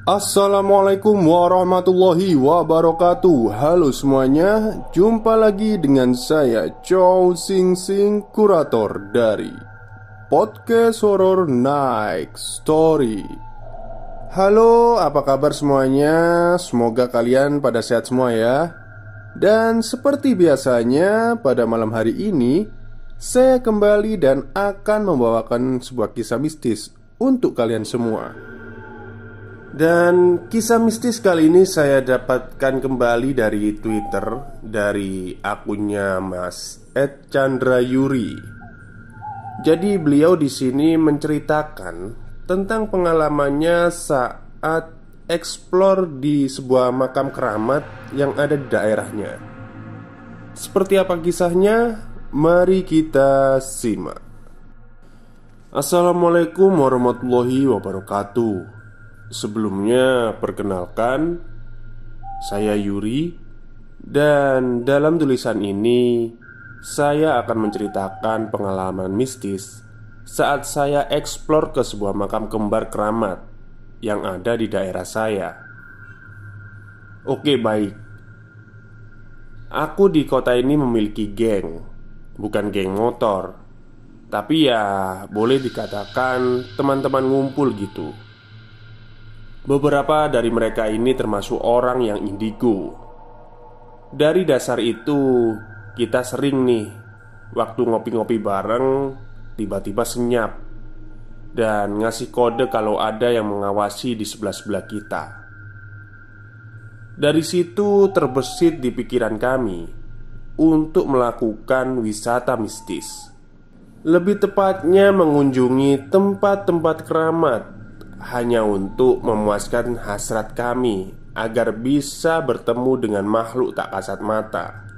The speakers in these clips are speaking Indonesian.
Assalamualaikum warahmatullahi wabarakatuh. Halo semuanya, jumpa lagi dengan saya Chow Sing Sing, kurator dari Podcast Horror Night Story. Halo, apa kabar semuanya? Semoga kalian pada sehat semua ya. Dan seperti biasanya, pada malam hari ini saya kembali dan akan membawakan sebuah kisah mistis untuk kalian semua. Dan kisah mistis kali ini saya dapatkan kembali dari Twitter, dari akunnya Mas @chandrayuri. Jadi beliau di sini menceritakan tentang pengalamannya saat eksplor di sebuah makam keramat yang ada di daerahnya. Seperti apa kisahnya? Mari kita simak. Assalamualaikum warahmatullahi wabarakatuh. Sebelumnya, perkenalkan, saya Yuri. Dan dalam tulisan ini saya akan menceritakan pengalaman mistis saat saya eksplor ke sebuah makam kembar keramat yang ada di daerah saya. Oke, baik. Aku di kota ini memiliki geng. Bukan geng motor, tapi ya boleh dikatakan teman-teman ngumpul gitu. Beberapa dari mereka ini termasuk orang yang indigo. Dari dasar itu, kita sering nih waktu ngopi-ngopi bareng tiba-tiba senyap dan ngasih kode kalau ada yang mengawasi di sebelah-sebelah kita. Dari situ terbesit di pikiran kami untuk melakukan wisata mistis. Lebih tepatnya mengunjungi tempat-tempat keramat hanya untuk memuaskan hasrat kami agar bisa bertemu dengan makhluk tak kasat mata.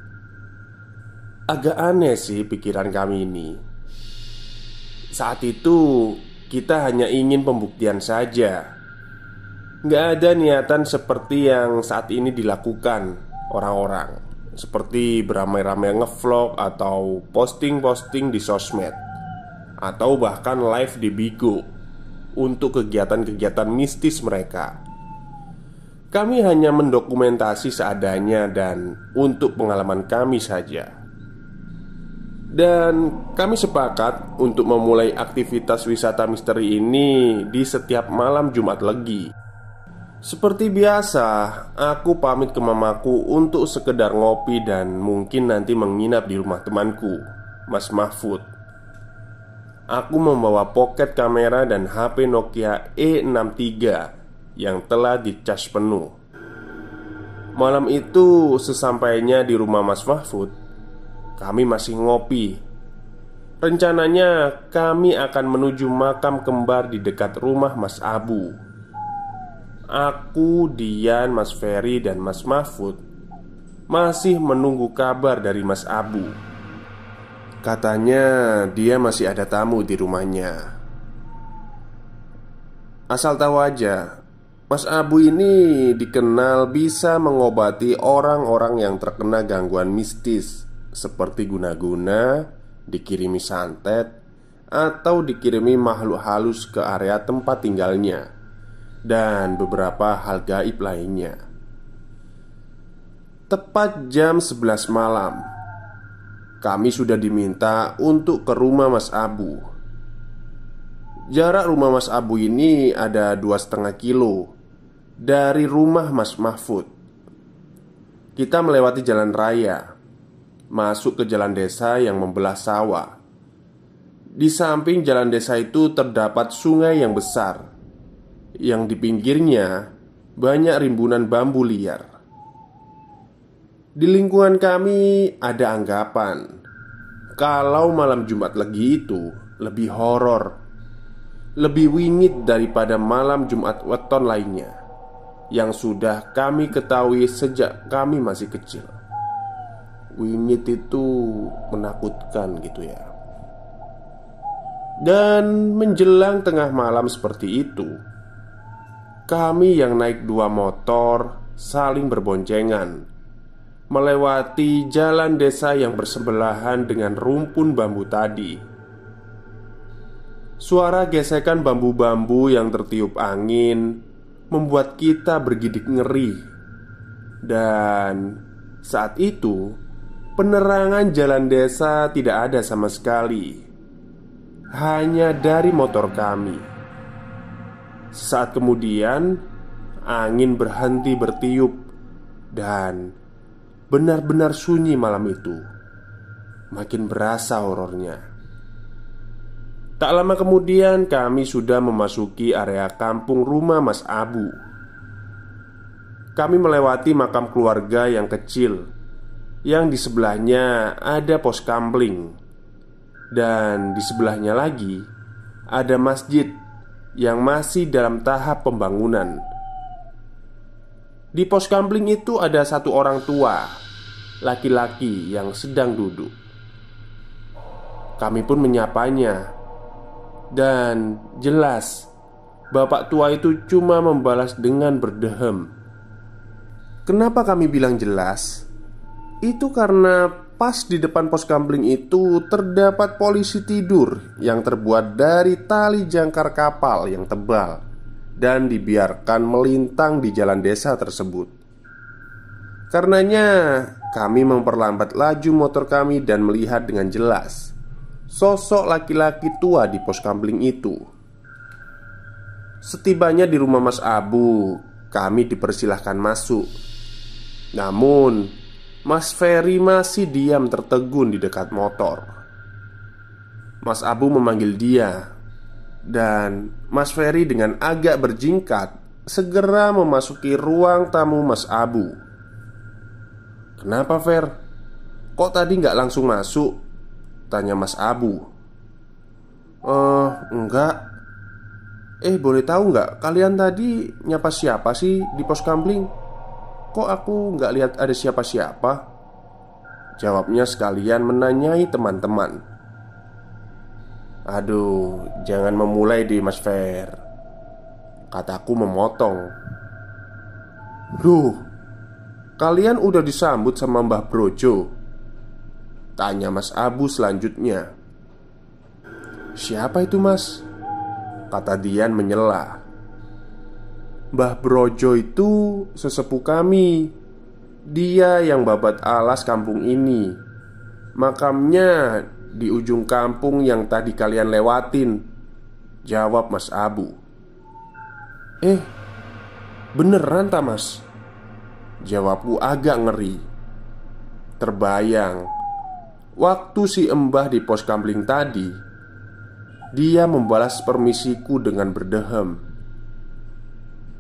Agak aneh sih pikiran kami ini. Saat itu kita hanya ingin pembuktian saja. Gak ada niatan seperti yang saat ini dilakukan orang-orang, seperti beramai-ramai ngevlog atau posting-posting di sosmed, atau bahkan live di Bigo untuk kegiatan-kegiatan mistis mereka. Kami hanya mendokumentasi seadanya dan untuk pengalaman kami saja. Dan kami sepakat untuk memulai aktivitas wisata misteri ini di setiap malam Jumat Legi. Seperti biasa, aku pamit ke mamaku untuk sekedar ngopi dan mungkin nanti menginap di rumah temanku, Mas Mahfud. Aku membawa pocket kamera dan HP Nokia E63 yang telah dicas penuh. Malam itu sesampainya di rumah Mas Mahfud, kami masih ngopi. Rencananya kami akan menuju makam kembar di dekat rumah Mas Abu. Aku, Dian, Mas Ferry, dan Mas Mahfud masih menunggu kabar dari Mas Abu. Katanya dia masih ada tamu di rumahnya. Asal tahu aja, Mas Abu ini dikenal bisa mengobati orang-orang yang terkena gangguan mistis, seperti guna-guna, dikirimi santet, atau dikirimi makhluk halus ke area tempat tinggalnya, dan beberapa hal gaib lainnya. Tepat jam 11 malam, kami sudah diminta untuk ke rumah Mas Abu. Jarak rumah Mas Abu ini ada 2,5 kilo dari rumah Mas Mahfud. Kita melewati jalan raya, masuk ke jalan desa yang membelah sawah. Di samping jalan desa itu terdapat sungai yang besar, yang di pinggirnya banyak rimbunan bambu liar. Di lingkungan kami ada anggapan kalau malam Jumat Legi itu lebih horor, lebih wingit daripada malam Jumat Weton lainnya yang sudah kami ketahui sejak kami masih kecil. Wingit itu menakutkan gitu ya. Dan menjelang tengah malam seperti itu, kami yang naik 2 motor saling berboncengan melewati jalan desa yang bersebelahan dengan rumpun bambu tadi. Suara gesekan bambu-bambu yang tertiup angin membuat kita bergidik ngeri. Dan saat itu penerangan jalan desa tidak ada sama sekali, hanya dari motor kami. Saat kemudian angin berhenti bertiup dan benar-benar sunyi malam itu. Makin berasa horornya. Tak lama kemudian kami sudah memasuki area kampung rumah Mas Abu. Kami melewati makam keluarga yang kecil, yang di sebelahnya ada pos kamling, dan di sebelahnya lagi ada masjid yang masih dalam tahap pembangunan. Di pos kamling itu ada satu orang tua laki-laki yang sedang duduk. Kami pun menyapanya. Dan jelas bapak tua itu cuma membalas dengan berdehem. Kenapa kami bilang jelas? Itu karena pas di depan pos kamling itu terdapat polisi tidur yang terbuat dari tali jangkar kapal yang tebal dan dibiarkan melintang di jalan desa tersebut. Karenanya kami memperlambat laju motor kami dan melihat dengan jelas sosok laki-laki tua di pos kamling itu. Setibanya di rumah Mas Abu, kami dipersilahkan masuk. Namun Mas Ferry masih diam tertegun di dekat motor. Mas Abu memanggil dia, dan Mas Ferry dengan agak berjingkat segera memasuki ruang tamu Mas Abu. "Kenapa, Fer? Kok tadi nggak langsung masuk?" tanya Mas Abu. Enggak. Boleh tahu nggak kalian tadi nyapa siapa sih di pos kamling? Kok aku nggak lihat ada siapa-siapa?" jawabnya sekalian menanyai teman-teman. "Aduh, jangan memulai di Mas Fer," kataku memotong. "Duh, kalian udah disambut sama Mbah Brojo?" tanya Mas Abu selanjutnya. "Siapa itu, Mas?" kata Dian menyela. "Mbah Brojo itu sesepuh kami. Dia yang babat alas kampung ini. Makamnya di ujung kampung yang tadi kalian lewatin," jawab Mas Abu. Beneran tak, Mas?" jawabku agak ngeri. Terbayang waktu si Embah di pos kamling tadi, dia membalas permisiku dengan berdehem.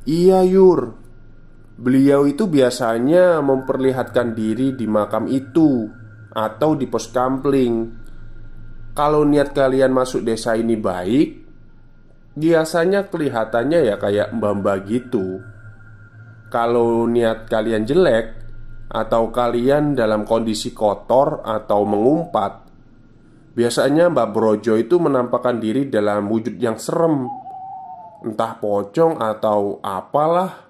"Iya, Yur. Beliau itu biasanya memperlihatkan diri di makam itu atau di pos kamling. Kalau niat kalian masuk desa ini baik, biasanya kelihatannya ya kayak mbah-mbah gitu. Kalau niat kalian jelek, atau kalian dalam kondisi kotor atau mengumpat, biasanya Mbak Brojo itu menampakkan diri dalam wujud yang serem, entah pocong atau apalah,"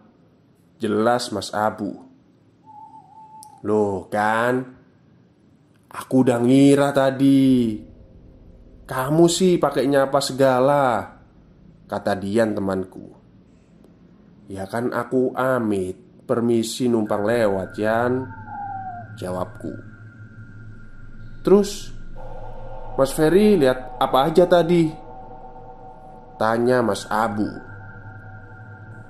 jelas Mas Abu. "Loh kan, aku udah ngira tadi. Kamu sih pakai nyapa segala," kata Dian temanku. "Ya kan aku Amit, permisi numpang lewat, Jan," jawabku. "Terus Mas Ferry lihat apa aja tadi?" tanya Mas Abu.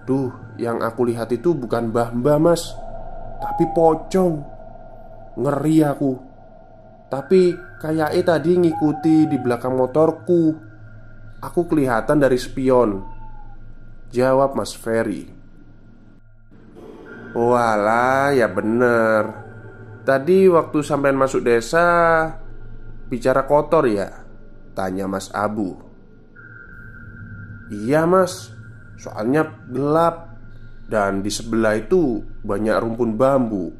"Duh, yang aku lihat itu bukan mbah-mbah, Mas, tapi pocong. Ngeri aku. Tapi kayaknya tadi ngikuti di belakang motorku. Aku kelihatan dari spion," jawab Mas Ferry. "Walah, ya bener. Tadi waktu sampean masuk desa bicara kotor ya?" tanya Mas Abu. "Iya, Mas. Soalnya gelap dan di sebelah itu banyak rumpun bambu.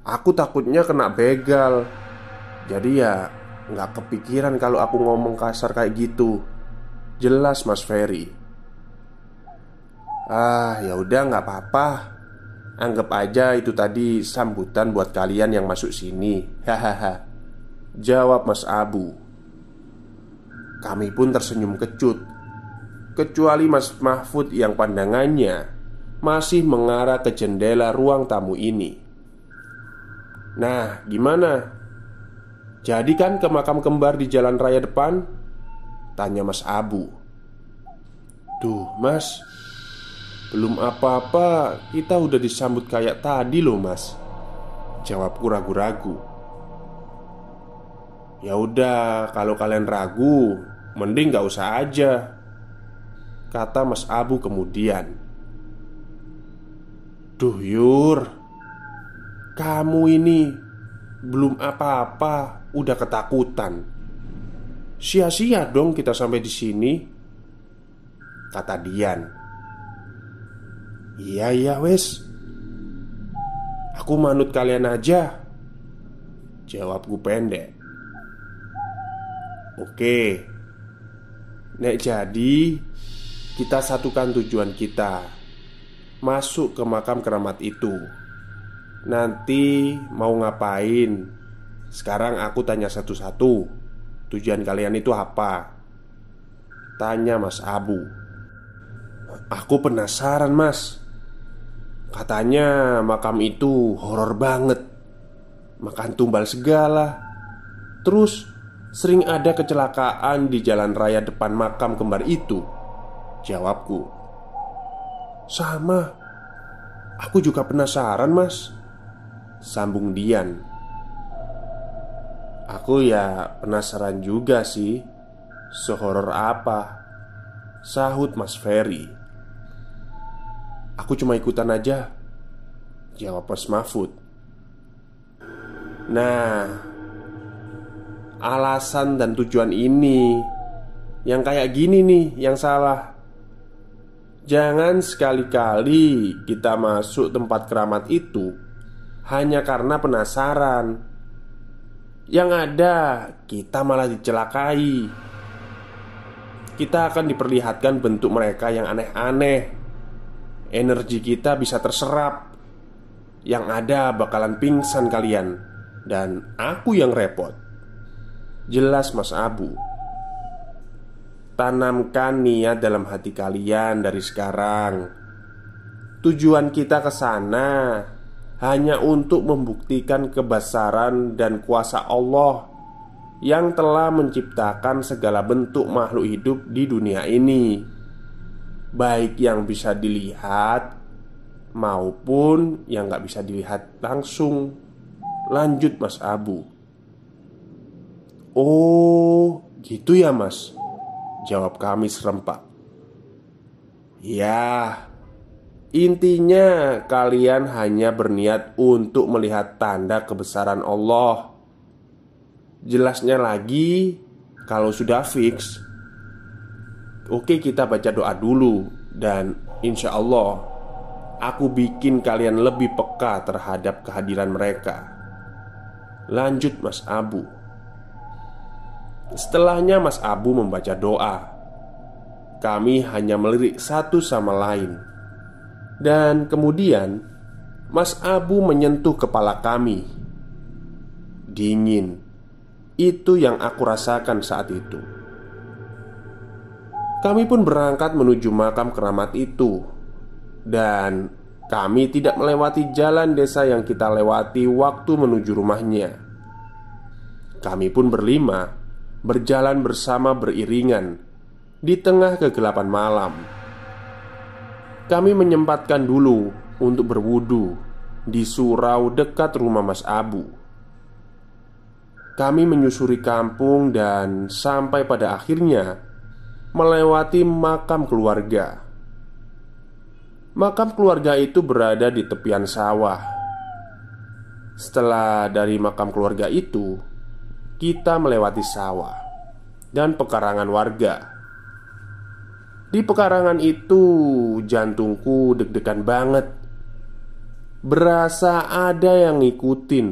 Aku takutnya kena begal. Jadi ya nggak kepikiran kalau aku ngomong kasar kayak gitu," jelas Mas Ferry. Ya udah, nggak apa-apa. Anggap aja itu tadi sambutan buat kalian yang masuk sini. Hahaha, jawab Mas Abu. Kami pun tersenyum kecut. kecuali Mas Mahfud yang pandangannya masih mengarah ke jendela ruang tamu ini. "Nah, gimana? Jadi kan ke makam kembar di jalan raya depan?" tanya Mas Abu. "Duh Mas, belum apa-apa kita udah disambut kayak tadi loh Mas," jawabku ragu-ragu. "Ya udah, kalau kalian ragu, mending gak usah aja," kata Mas Abu kemudian. "Duh Yur, kamu ini belum apa-apa udah ketakutan. Sia-sia dong kita sampai di sini," kata Dian. Iya wes, aku manut kalian aja," jawabku pendek. "Oke, nek jadi kita satukan tujuan kita, masuk ke makam keramat itu. Nanti mau ngapain? Sekarang aku tanya satu-satu. Tujuan kalian itu apa?" tanya Mas Abu. "Aku penasaran Mas. Katanya makam itu horor banget. Makan tumbal segala. Terus sering ada kecelakaan di jalan raya depan makam kembar itu," jawabku. "Sama, aku juga penasaran Mas," sambung Dian. "Aku ya penasaran juga sih, sehoror apa," sahut Mas Ferry. "Aku cuma ikutan aja," jawab Mas Mahfud. Nah, alasan dan tujuan ini yang kayak gini nih yang salah. Jangan sekali-kali kita masuk tempat keramat itu hanya karena penasaran. Yang ada kita malah dicelakai. Kita akan diperlihatkan bentuk mereka yang aneh-aneh. Energi kita bisa terserap. Yang ada bakalan pingsan kalian, dan aku yang repot. Jelas Mas Abu. Tanamkan niat dalam hati kalian dari sekarang. Tujuan kita ke sana hanya untuk membuktikan kebesaran dan kuasa Allah yang telah menciptakan segala bentuk makhluk hidup di dunia ini, baik yang bisa dilihat maupun yang gak bisa dilihat langsung. Lanjut Mas Abu. "Oh, gitu ya Mas," jawab kami serempak. "Ya, intinya kalian hanya berniat untuk melihat tanda kebesaran Allah. Jelasnya lagi, kalau sudah fix, oke kita baca doa dulu. Dan insya Allah aku bikin kalian lebih peka terhadap kehadiran mereka." Lanjut Mas Abu. Setelahnya Mas Abu membaca doa. Kami hanya melirik satu sama lain. Dan kemudian Mas Abu menyentuh kepala kami. Dingin. Itu yang aku rasakan saat itu. Kami pun berangkat menuju makam keramat itu. Dan kami tidak melewati jalan desa yang kita lewati waktu menuju rumahnya. Kami pun berlima berjalan bersama beriringan di tengah kegelapan malam. Kami menyempatkan dulu untuk berwudu di surau dekat rumah Mas Abu. Kami menyusuri kampung dan sampai pada akhirnya melewati makam keluarga. Makam keluarga itu berada di tepian sawah. Setelah dari makam keluarga itu, kita melewati sawah dan pekarangan warga. Di pekarangan itu jantungku deg-degan banget. Berasa ada yang ngikutin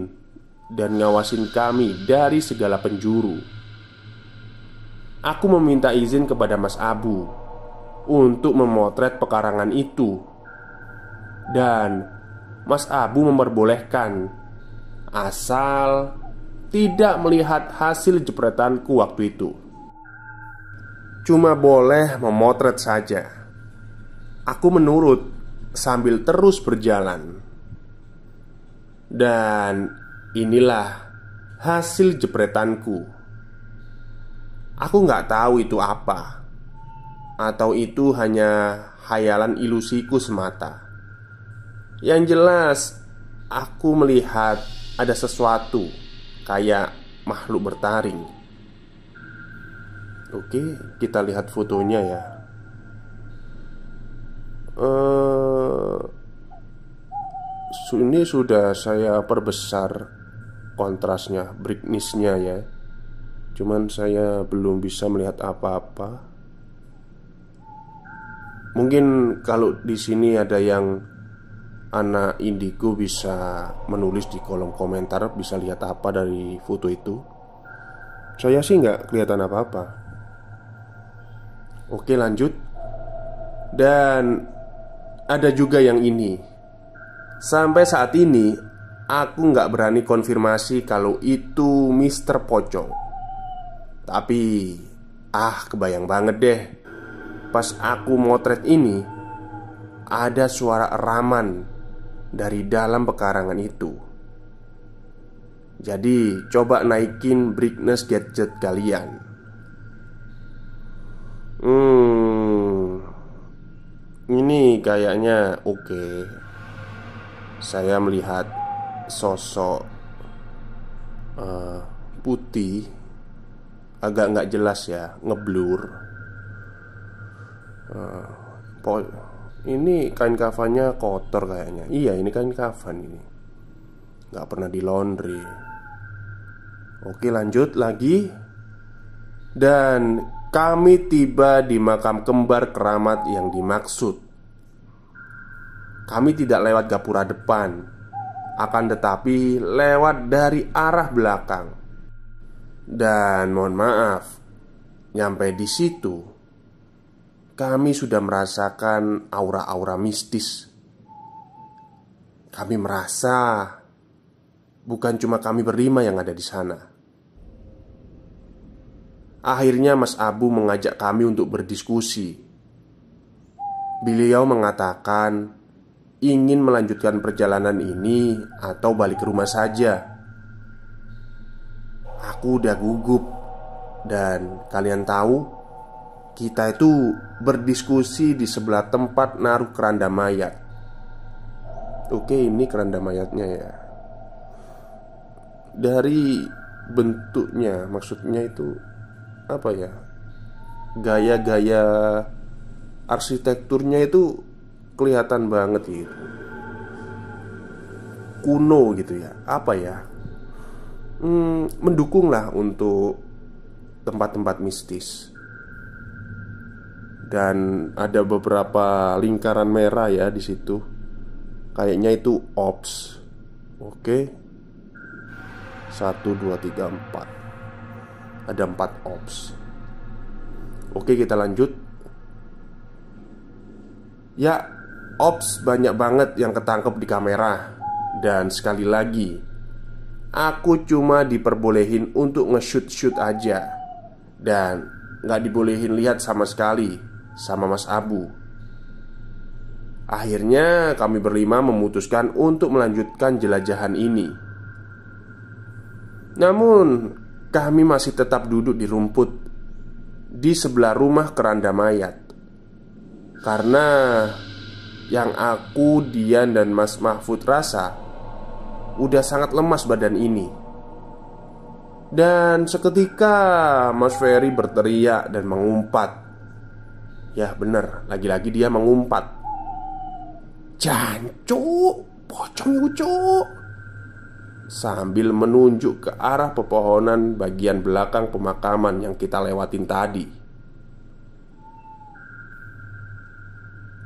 dan ngawasin kami dari segala penjuru. Aku meminta izin kepada Mas Abu untuk memotret pekarangan itu. Dan Mas Abu memperbolehkan, asal tidak melihat hasil jepretanku waktu itu. cuma boleh memotret saja. Aku menurut sambil terus berjalan. Dan inilah hasil jepretanku. Aku nggak tahu itu apa, atau itu hanya khayalan ilusiku semata. Yang jelas, aku melihat ada sesuatu kayak makhluk bertaring. Oke, kita lihat fotonya ya. Ini sudah saya perbesar kontrasnya, brightness-nya ya. Cuman saya belum bisa melihat apa-apa. Mungkin kalau di sini ada yang anak indigo bisa menulis di kolom komentar, bisa lihat apa dari foto itu. Saya sih nggak kelihatan apa-apa. Oke, lanjut. Dan ada juga yang ini. Sampai saat ini aku nggak berani konfirmasi kalau itu Mr. Pocong. Tapi kebayang banget deh. Pas aku motret ini, ada suara eraman dari dalam pekarangan itu. Jadi coba naikin brightness gadget kalian. Ini kayaknya oke. Saya melihat sosok putih, agak nggak jelas ya, ngeblur. Ini kain kafannya kotor kayaknya. Iya, ini kain kafan ini, nggak pernah di laundry. Oke, lanjut lagi. Dan kami tiba di makam kembar keramat yang dimaksud. Kami tidak lewat gapura depan, akan tetapi lewat dari arah belakang. Dan mohon maaf, nyampe di situ kami sudah merasakan aura-aura mistis. Kami merasa bukan cuma kami berlima yang ada di sana. Akhirnya Mas Abu mengajak kami untuk berdiskusi. Beliau mengatakan ingin melanjutkan perjalanan ini atau balik ke rumah saja. Aku udah gugup. Dan kalian tahu, kita itu berdiskusi di sebelah tempat naruh keranda mayat. Oke, ini keranda mayatnya ya. Dari bentuknya, maksudnya itu apa ya, gaya-gaya arsitekturnya itu kelihatan banget gitu, kuno gitu ya. Apa ya, mendukung lah untuk tempat-tempat mistis. Dan ada beberapa lingkaran merah ya di situ. Kayaknya itu ops. Oke. 1, 2, 3, 4. Ada 4 ops. Oke, kita lanjut. Ya, ops banyak banget yang ketangkep di kamera. Dan sekali lagi, aku cuma diperbolehin untuk nge-shoot aja. Dan gak dibolehin lihat sama sekali sama Mas Abu. Akhirnya kami berlima memutuskan untuk melanjutkan jelajahan ini. Namun kami masih tetap duduk di rumput di sebelah rumah keranda mayat. Karena yang aku, Dian, dan Mas Mahfud rasa udah sangat lemas badan ini. Dan seketika Mas Ferry berteriak dan mengumpat. Ya bener, lagi-lagi dia mengumpat. "Jancuk, pocong itu cuk," sambil menunjuk ke arah pepohonan bagian belakang pemakaman yang kita lewatin tadi.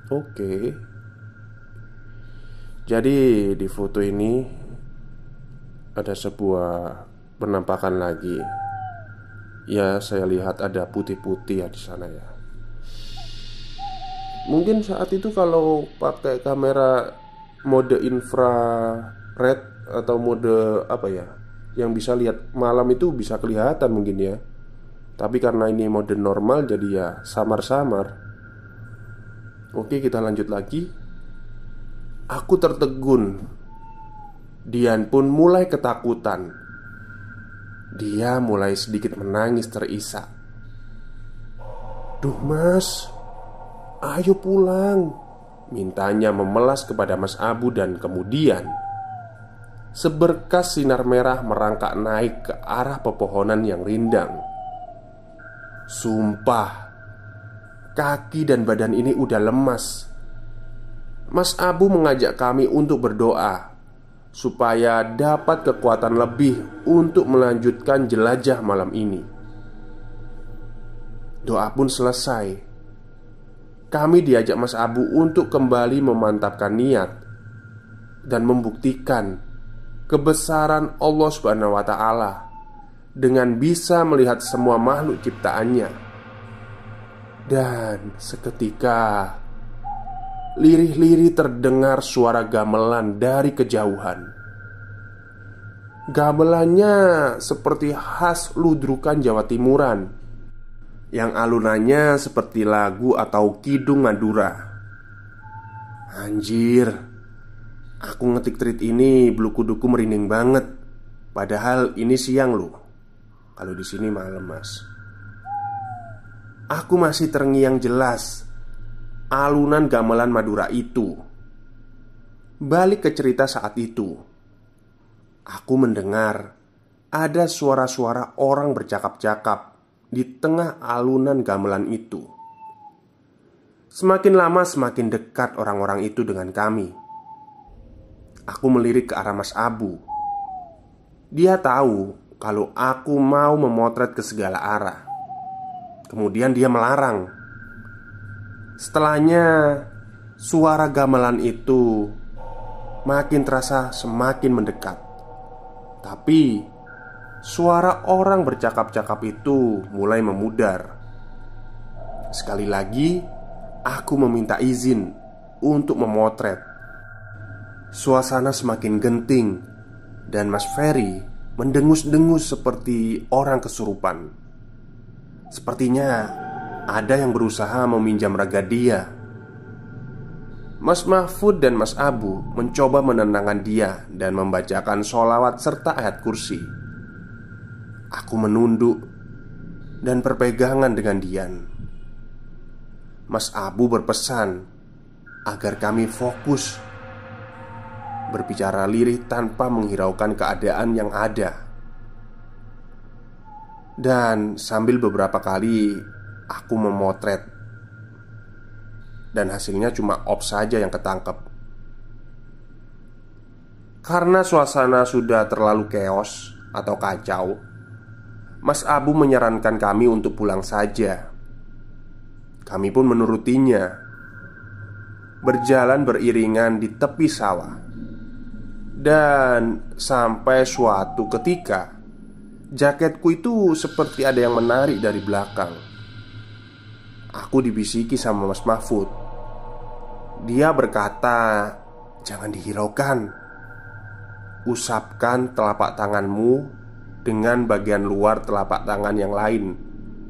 Oke. Jadi di foto ini ada sebuah penampakan lagi. Ya, saya lihat ada putih-putih ya di sana ya. Mungkin saat itu kalau pakai kamera mode infrared atau mode apa ya, yang bisa lihat malam itu bisa kelihatan mungkin ya. Tapi karena ini mode normal jadi ya samar-samar. Oke, kita lanjut lagi. Aku tertegun. Dian pun mulai ketakutan. Dia mulai sedikit menangis terisak. "Duh mas, ayo pulang," mintanya memelas kepada Mas Abu. Dan kemudian seberkas sinar merah merangkak naik ke arah pepohonan yang rindang. Sumpah, kaki dan badan ini udah lemas. Mas Abu mengajak kami untuk berdoa supaya dapat kekuatan lebih untuk melanjutkan jelajah malam ini. Doa pun selesai. Kami diajak Mas Abu untuk kembali memantapkan niat dan membuktikan kebesaran Allah Subhanahu wa Ta'ala dengan bisa melihat semua makhluk ciptaannya. Dan seketika lirih-lirih terdengar suara gamelan dari kejauhan. Gamelannya seperti khas ludrukan Jawa Timuran, yang alunannya seperti lagu atau kidung Madura. Anjir, aku ngetik tweet ini bulu kuduku merinding banget. Padahal ini siang loh. Kalau di sini malam, Mas. Aku masih terngiang jelas alunan gamelan Madura itu. Balik ke cerita saat itu. Aku mendengar ada suara-suara orang bercakap-cakap di tengah alunan gamelan itu. Semakin lama semakin dekat orang-orang itu dengan kami. Aku melirik ke arah Mas Abu. Dia tahu kalau aku mau memotret ke segala arah. Kemudian dia melarang. Setelahnya, suara gamelan itu makin terasa semakin mendekat. Tapi suara orang bercakap-cakap itu mulai memudar. Sekali lagi, aku meminta izin untuk memotret. Suasana semakin genting dan Mas Ferry mendengus-dengus seperti orang kesurupan. Sepertinya ada yang berusaha meminjam raga dia. Mas Mahfud dan Mas Abu mencoba menenangkan dia dan membacakan sholawat serta ayat kursi. Aku menunduk dan berpegangan dengan Dian. Mas Abu berpesan agar kami fokus, berbicara lirih tanpa menghiraukan keadaan yang ada. Dan sambil beberapa kali aku memotret, dan hasilnya cuma ops saja yang ketangkep. Karena suasana sudah terlalu chaos atau kacau, Mas Abu menyarankan kami untuk pulang saja. Kami pun menurutinya. Berjalan beriringan di tepi sawah. Dan sampai suatu ketika, jaketku itu seperti ada yang menarik dari belakang. Aku dibisiki sama Mas Mahfud. Dia berkata, "Jangan dihiraukan. Usapkan telapak tanganmu dengan bagian luar telapak tangan yang lain,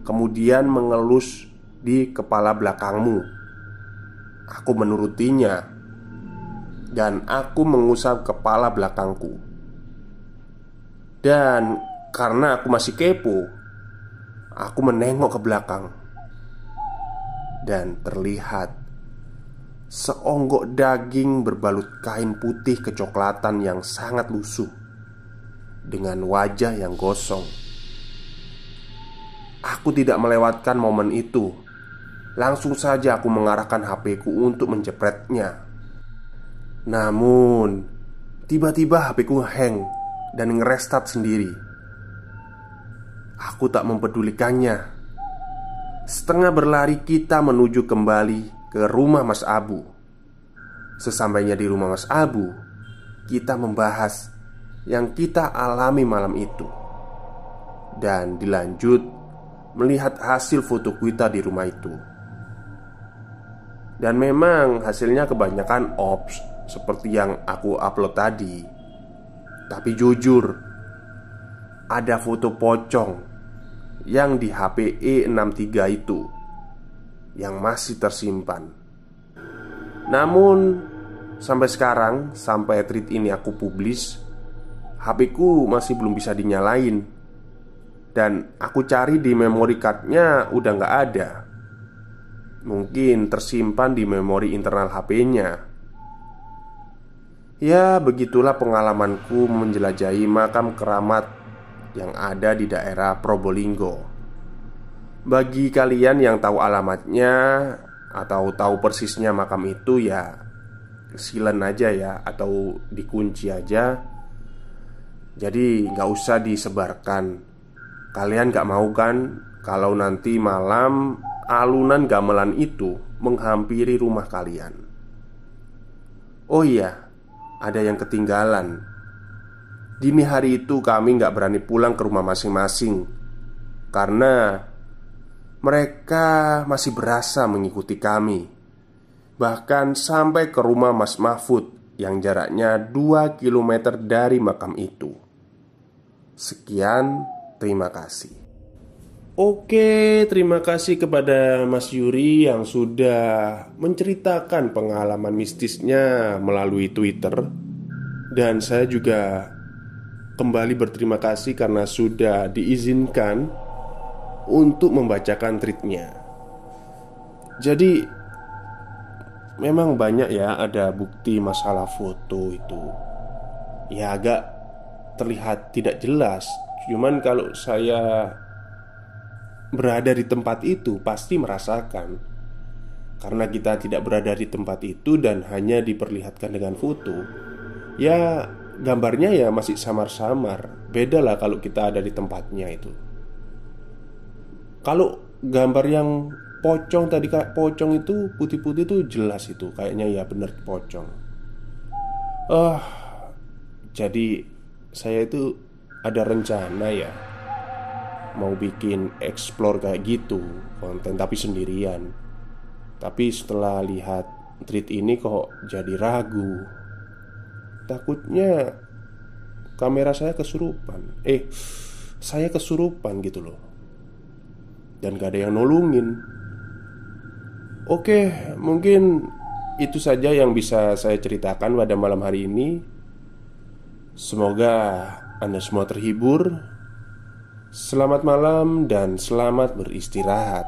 kemudian mengelus di kepala belakangmu." Aku menurutinya, dan aku mengusap kepala belakangku. Dan karena aku masih kepo, aku menengok ke belakang. Dan terlihat seonggok daging berbalut kain putih kecoklatan yang sangat lusuh, dengan wajah yang gosong. Aku tidak melewatkan momen itu. Langsung saja aku mengarahkan HP-ku untuk menjepretnya. Namun tiba-tiba HP-ku hang dan ngerestart sendiri. Aku tak mempedulikannya. Setengah berlari kita menuju kembali ke rumah Mas Abu. Sesampainya di rumah Mas Abu, kita membahas yang kita alami malam itu. Dan dilanjut melihat hasil foto kita di rumah itu. Dan memang hasilnya kebanyakan ops, seperti yang aku upload tadi. Tapi jujur, ada foto pocong yang di HP E63 itu, yang masih tersimpan. Namun sampai sekarang, sampai tweet ini aku publish, HP ku masih belum bisa dinyalain. Dan aku cari di memory cardnya udah nggak ada. Mungkin tersimpan di memori internal HP-nya. Ya, begitulah pengalamanku menjelajahi makam keramat yang ada di daerah Probolinggo. Bagi kalian yang tahu alamatnya atau tahu persisnya makam itu, ya silen aja ya, atau dikunci aja. Jadi nggak usah disebarkan. Kalian gak mau kan kalau nanti malam alunan gamelan itu menghampiri rumah kalian? Oh iya, ada yang ketinggalan. Dini hari itu kami gak berani pulang ke rumah masing-masing karena mereka masih berasa mengikuti kami. Bahkan sampai ke rumah Mas Mahfud yang jaraknya 2 km dari makam itu. Sekian. Terima kasih. Oke, terima kasih kepada Mas Yuri yang sudah menceritakan pengalaman mistisnya melalui Twitter. Dan saya juga kembali berterima kasih karena sudah diizinkan untuk membacakan tweetnya. Jadi memang banyak ya, ada bukti masalah foto itu. Ya agak terlihat tidak jelas. Cuman kalau saya berada di tempat itu pasti merasakan. Karena kita tidak berada di tempat itu dan hanya diperlihatkan dengan foto, ya gambarnya ya masih samar-samar. Beda lah kalau kita ada di tempatnya itu. Kalau gambar yang pocong tadi, kayak pocong itu putih-putih itu jelas, itu kayaknya ya bener pocong. Jadi saya itu ada rencana ya, mau bikin explore kayak gitu, konten tapi sendirian. Tapi setelah lihat tweet ini kok jadi ragu. Takutnya kamera saya kesurupan. Saya kesurupan gitu loh. Dan gak ada yang nolongin. Oke, mungkin itu saja yang bisa saya ceritakan pada malam hari ini. Semoga Anda semua terhibur. Selamat malam dan selamat beristirahat.